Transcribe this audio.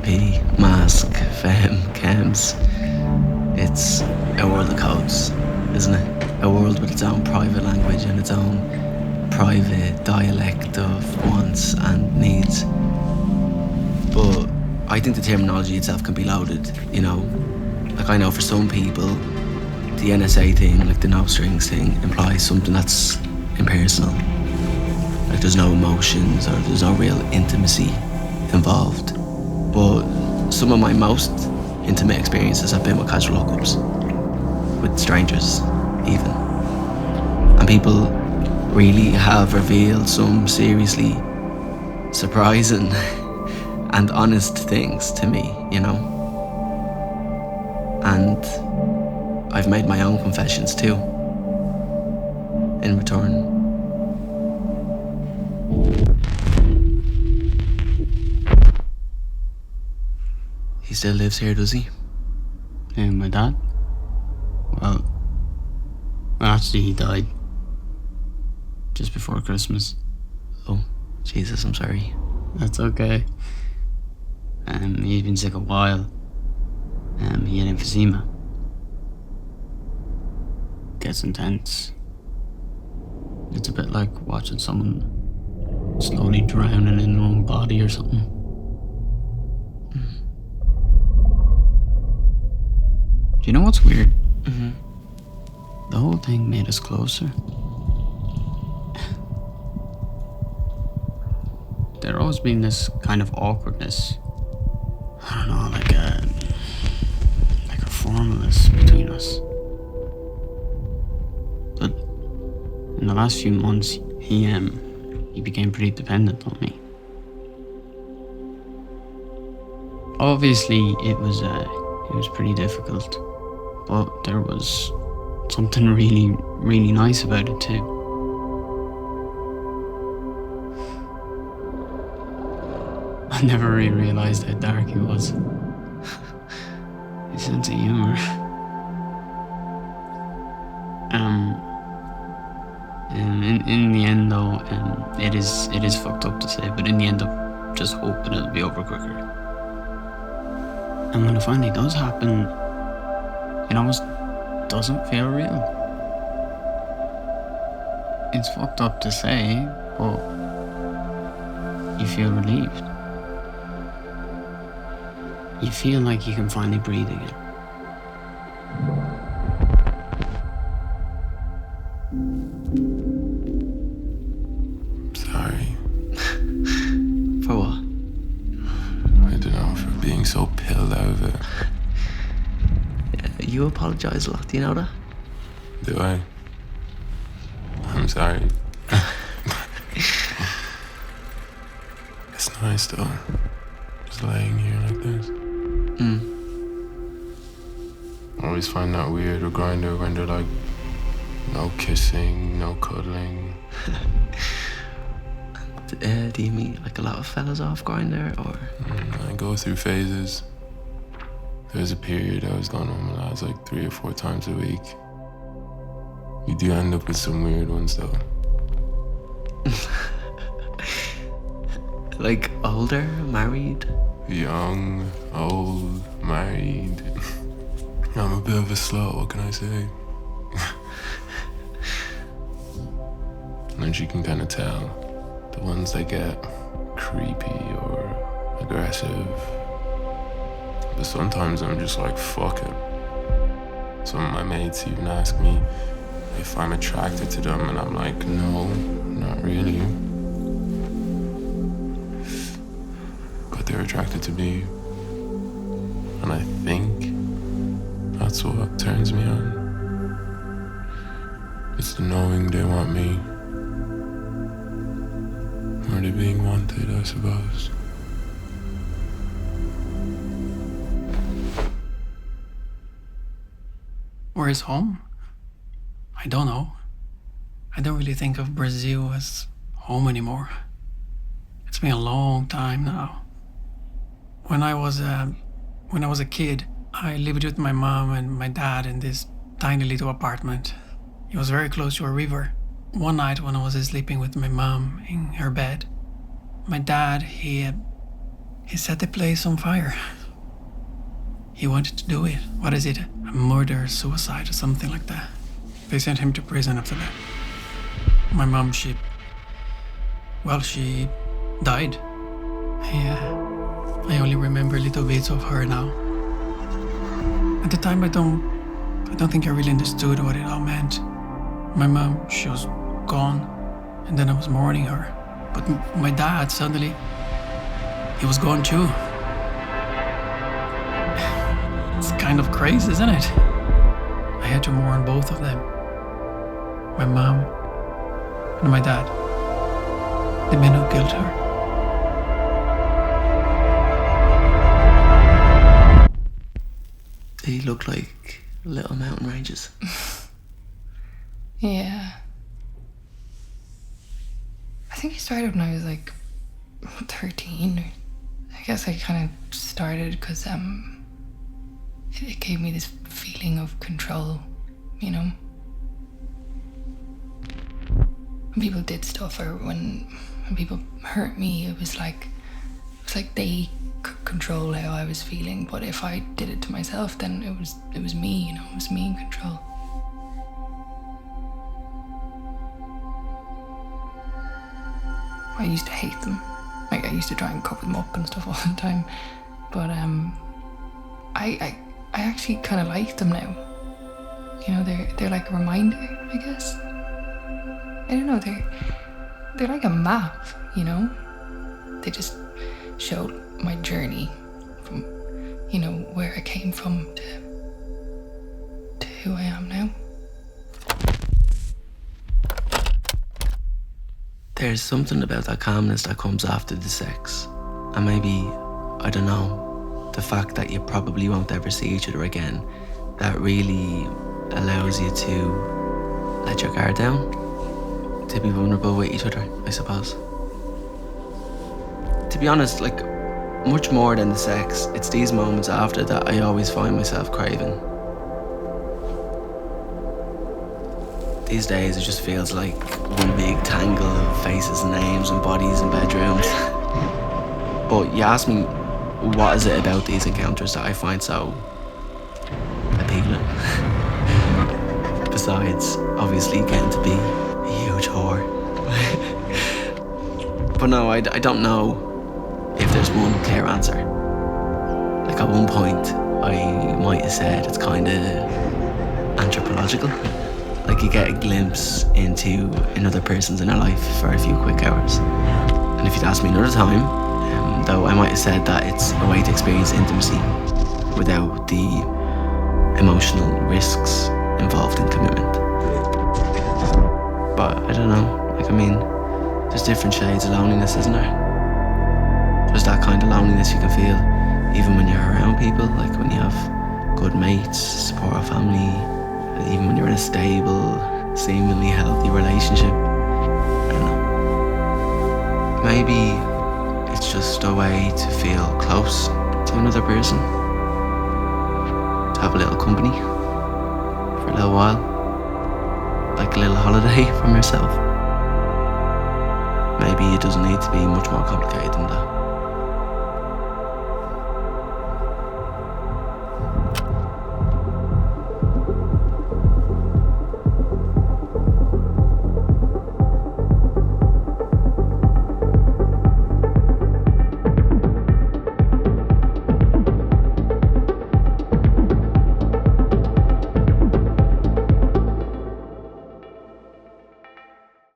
P, mask, femme, chems. It's a world of codes, isn't it? A world with its own private language and its own private dialect of wants and needs. But I think the terminology itself can be loaded, you know? Like, I know for some people, the NSA thing, like the no strings thing, implies something that's impersonal. Like there's no emotions or there's no real intimacy involved. But some of my most intimate experiences have been with casual hookups, with strangers even. And people really have revealed some seriously surprising and honest things to me, you know? And I've made my own confessions too, in return. He still lives here, does he? My dad? Well, actually he died just before Christmas. Oh, Jesus, I'm sorry. That's okay. He'd been sick a while. He had emphysema. Gets intense. It's a bit like watching someone slowly drowning in their own body or something. Do you know what's weird? Mm-hmm. The whole thing made us closer. There'd always been this kind of awkwardness. I don't know, like a formalness between us. But in the last few months, he became pretty dependent on me. Obviously, it was pretty difficult, but there was something really, really nice about it too. I never really realized how dark he was. His sense of humor. In the end though, it is fucked up to say, but in the end I'm just hoping it'll be over quicker. And when it finally does happen, it almost doesn't feel real. It's fucked up to say, but you feel relieved. You feel like you can finally breathe again. Sorry. For what? I don't know, for being so pilled out of it. Yeah, you apologise a lot, do you know that? Do I? I'm sorry. It's nice though. Just laying here like this. I always find that weird with Grindr when they're like, no kissing, no cuddling. Do you meet like a lot of fellas off Grindr or? I go through phases. There was a period I was going home with lads like 3 or 4 times a week. You do end up with some weird ones though. Like older, married? Young, old, married. I'm a bit of a slut, what can I say? And then she can kind of tell the ones that get creepy or aggressive. But sometimes I'm just like, fuck it. Some of my mates even ask me if I'm attracted to them, and I'm like, no, not really. But they're attracted to me. And I think that's what turns me on. It's the knowing they want me. Or they being wanted, I suppose. Where's home? I don't know. I don't really think of Brazil as home anymore. It's been a long time now. When I was a kid, I lived with my mom and my dad in this tiny little apartment. It was very close to a river. One night when I was sleeping with my mom in her bed, my dad, he He set the place on fire. He wanted to do it. What is it? A murder, suicide, or something like that. They sent him to prison after that. My mom, she died. I only remember little bits of her now. At the time, I don't think I really understood what it all meant. My mom, she was gone, and then I was mourning her. But my dad, suddenly, he was gone too. It's kind of crazy, isn't it? I had to mourn both of them. My mom and my dad. The men who killed her. They look like little mountain ranges. Yeah. I think I started when I was like 13. I guess I kind of started because it gave me this feeling of control, you know? When people did stuff or when people hurt me, it was like they could control how I was feeling. But if I did it to myself, then it was me, you know, it was me in control. I used to hate them. Like, I used to try and cover them up and stuff all the time. But I actually kind of like them now. You know, they're like a reminder, I guess. I don't know, they're like a map, you know? They just showed my journey from, you know, where I came from to who I am now. There's something about that calmness that comes after the sex. And maybe, I don't know, the fact that you probably won't ever see each other again, that really allows you to let your guard down, to be vulnerable with each other, I suppose. To be honest, like, much more than the sex, it's these moments after that I always find myself craving. These days it just feels like one big tangle of faces and names and bodies and bedrooms. But you ask me, what is it about these encounters that I find so appealing? Besides, obviously, getting to be a huge whore. But no, I don't know if there's one clear answer. Like, at one point, I might have said it's kind of anthropological. Like, you get a glimpse into another person's inner life for a few quick hours. And if you'd asked me another time, though, I might have said that it's a way to experience intimacy without the emotional risks involved in commitment. But I don't know, like, I mean, there's different shades of loneliness, isn't there? There's that kind of loneliness you can feel even when you're around people, like when you have good mates, support a family, even when you're in a stable, seemingly healthy relationship. I don't know. Maybe it's just a way to feel close to another person, to have a little company for a little while, like a little holiday from yourself. Maybe it doesn't need to be much more complicated than that.